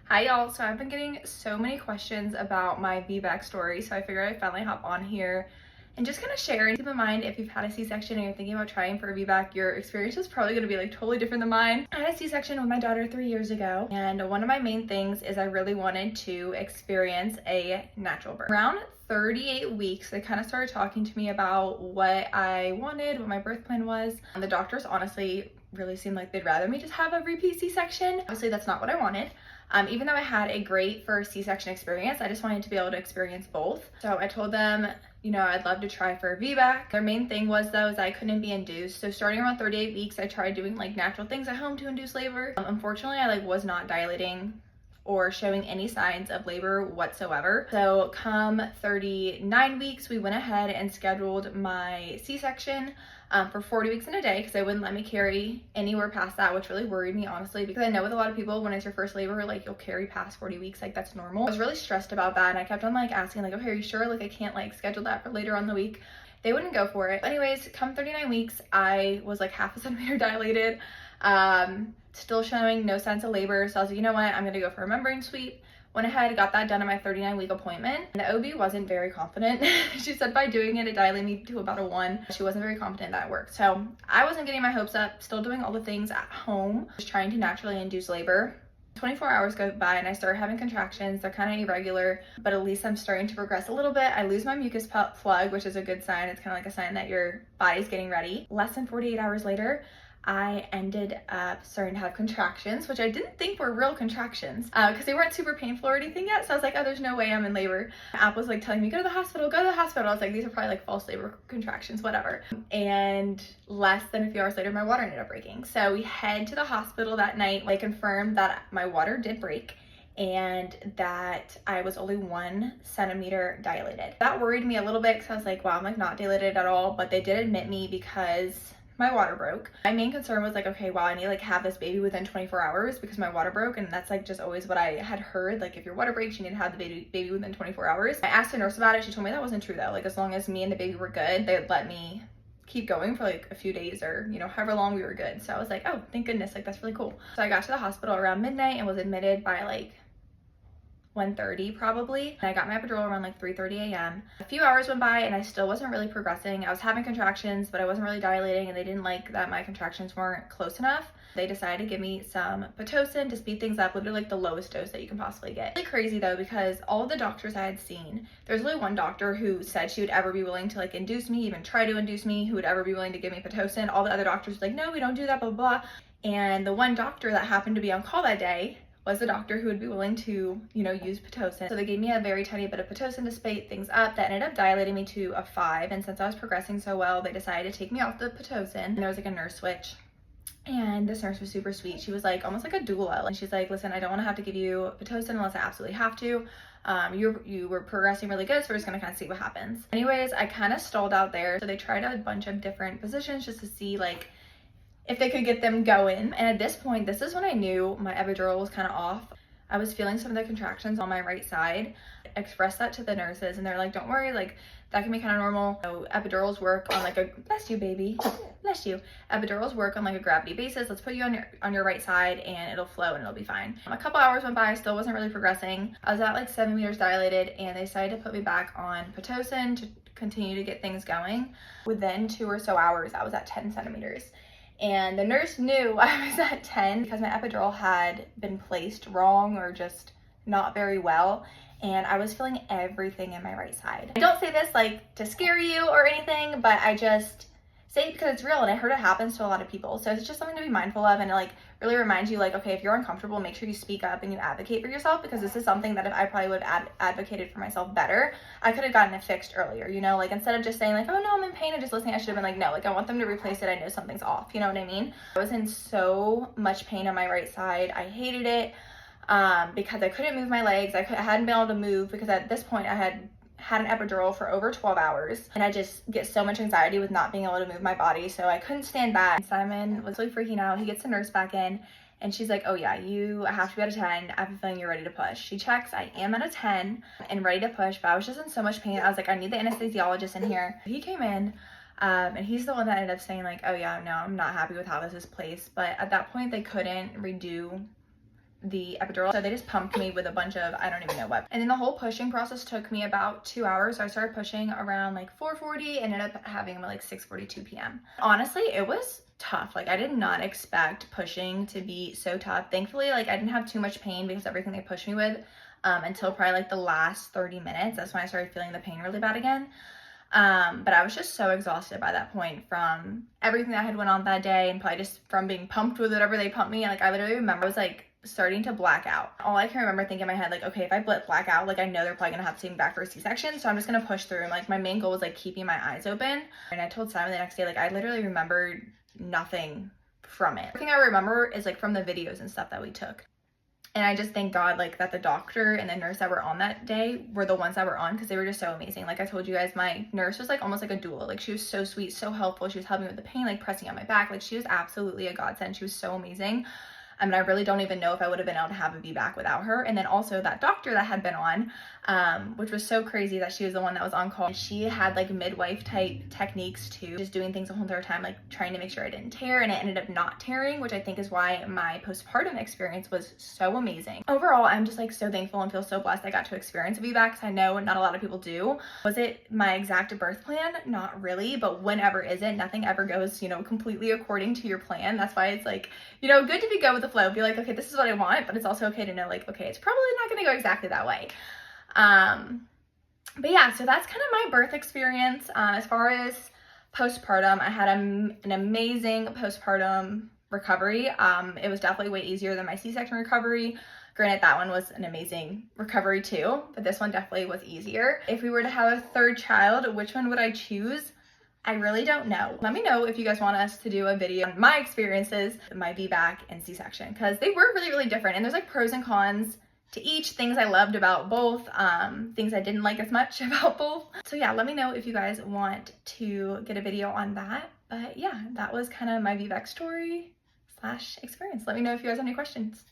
Hi y'all, so I've been getting so many questions about my VBAC story, so I figured I'd finally hop on here and just kind of share. And keep in mind, if you've had a C-section and you're thinking about trying for a VBAC, your experience is probably going to be like totally different than mine. I had a C-section with my daughter 3 years ago, and one of my main things is I really wanted to experience a natural birth. Around 38 weeks, they kind of started talking to me about what I wanted, what my birth plan was. And the doctors honestly really seemed like they'd rather me just have a repeat C-section. Obviously, that's not what I wanted. Even though I had a great first C-section experience, I just wanted to be able to experience both. So I told them, you know, I'd love to try for a VBAC. Their main thing was though, is I couldn't be induced. So starting around 38 weeks, I tried doing like natural things at home to induce labor. Unfortunately, I was not dilating or showing any signs of labor whatsoever. So come 39 weeks, we went ahead and scheduled my C-section for 40 weeks in a day because they wouldn't let me carry anywhere past that, which really worried me honestly, because I know with a lot of people when it's your first labor, like you'll carry past 40 weeks, like that's normal. I was really stressed about that, and I kept on like asking like, okay, are you sure? Like I can't like schedule that for later on in the week. They wouldn't go for it. Anyways, come 39 weeks, I was like half a centimeter dilated, still showing no signs of labor. So I was like, you know what, I'm gonna go for a membrane sweep. Went ahead, got that done at my 39-week appointment. And the OB wasn't very confident. She said by doing it dilated me to about a 1. She wasn't very confident that it worked. So I wasn't getting my hopes up, still doing all the things at home, just trying to naturally induce labor. 24 hours go by and I started having contractions. They're kind of irregular, but at least I'm starting to progress a little bit. I lose my mucus plug, which is a good sign. It's kind of like a sign that your body's getting ready. Less than 48 hours later, I ended up starting to have contractions, which I didn't think were real contractions because they weren't super painful or anything yet. So I was like, oh, there's no way I'm in labor. My app was like telling me, go to the hospital, go to the hospital. I was like, these are probably like false labor contractions, whatever. And less than a few hours later, my water ended up breaking. So we head to the hospital that night. They confirmed that my water did break and that I was only 1 centimeter dilated. That worried me a little bit because I was like, wow, I'm like not dilated at all. But they did admit me because my water broke. My main concern was like, okay, wow, I need to like have this baby within 24 hours because my water broke, and that's like just always what I had heard. Like if your water breaks, you need to have the baby within 24 hours. I asked the nurse about it. She told me that wasn't true though. Like as long as me and the baby were good, they would let me keep going for like a few days or, you know, however long we were good. So I was like, oh, thank goodness, like that's really cool. So I got to the hospital around midnight and was admitted by like 1:30 probably. And I got my epidural around like 3:30 a.m. A few hours went by and I still wasn't really progressing. I was having contractions, but I wasn't really dilating, and they didn't like that my contractions weren't close enough. They decided to give me some Pitocin to speed things up, literally like the lowest dose that you can possibly get. Really crazy though, because all of the doctors I had seen, there's only one doctor who said she would ever be willing to like induce me, even try to induce me, who would ever be willing to give me Pitocin. All the other doctors were like, no, we don't do that, blah, blah, blah. And the one doctor that happened to be on call that day was the doctor who would be willing to, you know, use Pitocin. So they gave me a very tiny bit of Pitocin to speed things up. That ended up dilating me to a 5. And since I was progressing so well, they decided to take me off the Pitocin. And there was like a nurse switch. And this nurse was super sweet. She was like almost like a doula. And she's like, listen, I don't want to have to give you Pitocin unless I absolutely have to. You were progressing really good, so we're just gonna kind of see what happens. Anyways, I kind of stalled out there. So they tried a bunch of different positions just to see like if they could get them going. And at this point, this is when I knew my epidural was kind of off. I was feeling some of the contractions on my right side. I expressed that to the nurses and they're like, don't worry, like that can be kind of normal. So epidurals work on like a, bless you baby, bless you. Epidurals work on like a gravity basis. Let's put you on your right side and it'll flow and it'll be fine. A couple hours went by, I still wasn't really progressing. I was at like 7 meters dilated and they decided to put me back on Pitocin to continue to get things going. Within 2 or so hours, I was at 10 centimeters. And the nurse knew I was at 10 because my epidural had been placed wrong or just not very well. And I was feeling everything in my right side. I don't say this like to scare you or anything, but I just say it because it's real and I heard it happens to a lot of people. So it's just something to be mindful of, and it like really reminds you like, okay, if you're uncomfortable, make sure you speak up and you advocate for yourself, because this is something that if I probably would have advocated for myself better, I could have gotten it fixed earlier, you know, like instead of just saying like, oh no, I'm in pain and just listening, I should have been like, no, like I want them to replace it. I know something's off, you know what I mean? I was in so much pain on my right side. I hated it because I couldn't move my legs. I hadn't been able to move because at this point I had an epidural for over 12 hours and I just get so much anxiety with not being able to move my body, so I couldn't stand that. And Simon was really freaking out. He gets the nurse back in and she's like, oh yeah, you have to be at a 10. I have a feeling you're ready to push. She checks, I am at a 10 and ready to push, but I was just in so much pain. I was like, I need the anesthesiologist in here. He came in and he's the one that ended up saying like, oh yeah, no, I'm not happy with how this is placed. But at that point they couldn't redo the epidural. So they just pumped me with a bunch of, I don't even know what. And then the whole pushing process took me about 2 hours. So I started pushing around like 4:40, ended up having them at like 6:42 p.m. Honestly, it was tough. Like I did not expect pushing to be so tough. Thankfully, like I didn't have too much pain because everything they pushed me with until probably like the last 30 minutes. That's when I started feeling the pain really bad again. But I was just so exhausted by that point from everything that had went on that day, and probably just from being pumped with whatever they pumped me. And like I literally remember I was like starting to black out. All I can remember thinking in my head, like, okay, if I black out, like I know they're probably gonna have to take me back for a C-section, so I'm just gonna push through. And like my main goal was like keeping my eyes open. And I told Simon the next day, like I literally remembered nothing from it. The thing I remember is like from the videos and stuff that we took. And I just thank God like that the doctor and the nurse that were on that day were the ones that were on, because they were just so amazing. Like I told you guys, my nurse was like almost like a doula. Like she was so sweet, so helpful. She was helping me with the pain, like pressing on my back. Like she was absolutely a godsend. She was so amazing. I mean, I really don't even know if I would have been able to have a VBAC without her. And then also that doctor that had been on, which was so crazy that she was the one that was on call. She had like midwife type techniques too, just doing things the whole entire time, like trying to make sure I didn't tear, and it ended up not tearing, which I think is why my postpartum experience was so amazing. Overall, I'm just like so thankful and feel so blessed I got to experience a VBAC, because I know not a lot of people do. Was it my exact birth plan? Not really, but whenever isn't, nothing ever goes, you know, completely according to your plan. That's why it's like, you know, good to be go with the flow, be like, okay, this is what I want, but it's also okay to know like, okay, it's probably not going to go exactly that way. But yeah, so that's kind of my birth experience. As far as postpartum, I had an amazing postpartum recovery. It was definitely way easier than my C-section recovery. Granted, that one was an amazing recovery too, but this one definitely was easier. If we were to have a third child, which one would I choose? I really don't know. Let me know if you guys want us to do a video on my experiences, my VBAC and C-section, because they were really, really different. And there's like pros and cons to each, things I loved about both, things I didn't like as much about both. So yeah, let me know if you guys want to get a video on that. But yeah, that was kind of my VBAC story / experience. Let me know if you guys have any questions.